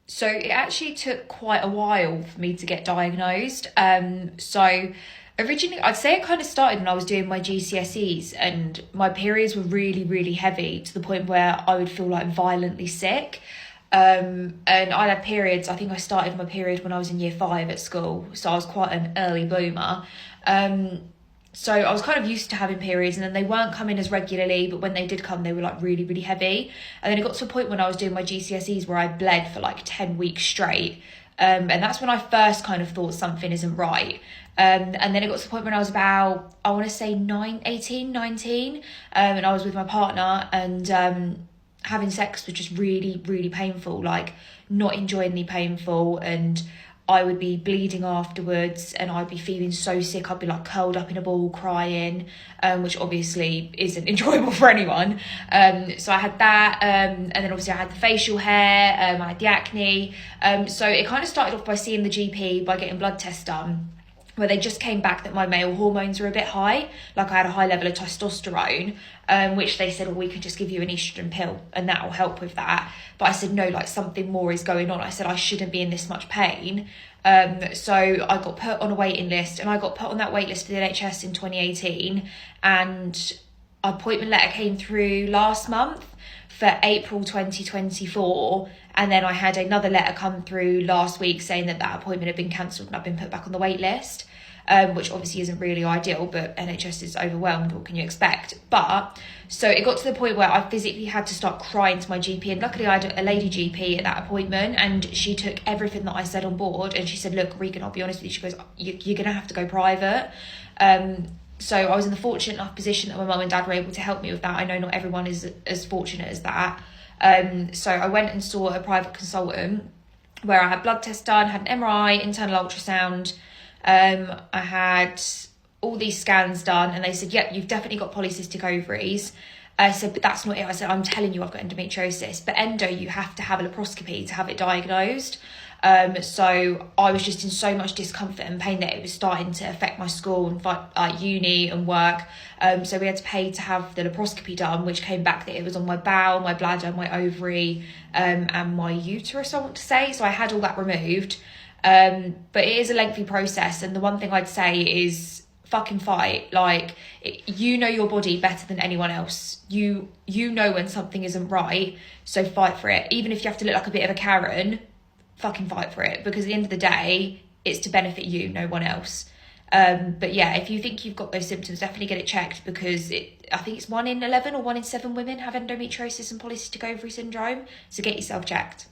So it actually took quite a while for me to get diagnosed. So originally, I'd say it kind of started when I was doing my GCSEs, and my periods were really, really heavy to the point where I would feel like violently sick. And I had periods, I think I started my period when I was in year 5 at school, so I was quite an early bloomer. So I was kind of used to having periods, and then they weren't coming as regularly, but when they did come, they were like really, really heavy. And then it got to a point when I was doing my GCSEs where I bled for like 10 weeks straight. And that's when I first kind of thought something isn't right. And then it got to the point when I was about, I want to say 18, 19, and I was with my partner, and having sex was just really, really painful, like not enjoyingly painful, and I would be bleeding afterwards, and I'd be feeling so sick. I'd be like curled up in a ball crying, which obviously isn't enjoyable for anyone. So I had that, and then obviously I had the facial hair, I had the acne. So it kind of started off by seeing the GP, by getting blood tests done, where they just came back that my male hormones were a bit high. Like I had a high level of testosterone, which they said, well, we could just give you an estrogen pill and that will help with that. But I said, no, like something more is going on. I said, I shouldn't be in this much pain. So I got put on a waiting list, and I got put on that wait list for the NHS in 2018. And appointment letter came through last month for April 2024. And then I had another letter come through last week saying that appointment had been cancelled and I've been put back on the wait list. Which obviously isn't really ideal, but NHS is overwhelmed, what can you expect? But, so it got to the point where I physically had to start crying to my GP, and luckily I had a lady GP at that appointment, and she took everything that I said on board, and she said, look, Regan, I'll be honest with you, she goes, you're going to have to go private. So I was in the fortunate enough position that my mum and dad were able to help me with that. I know not everyone is as fortunate as that. So I went and saw a private consultant where I had blood tests done, had an MRI, internal ultrasound. I had all these scans done, and they said, yep, you've definitely got polycystic ovaries. I said, but that's not it. I said, I'm telling you I've got endometriosis, but endo, you have to have a laparoscopy to have it diagnosed. So I was just in so much discomfort and pain that it was starting to affect my school and uni and work. So we had to pay to have the laparoscopy done, which came back that it was on my bowel, my bladder, my ovary, and my uterus, I want to say. So I had all that removed. But it is a lengthy process, and the one thing I'd say is fucking fight. Like, you know your body better than anyone else. You know when something isn't right, so fight for it. Even if you have to look like a bit of a Karen, fucking fight for it, because at the end of the day, it's to benefit you, no one else. But yeah, if you think you've got those symptoms, definitely get it checked, because I think it's 1 in 11 or 1 in 7 women have endometriosis and polycystic ovary syndrome, so get yourself checked.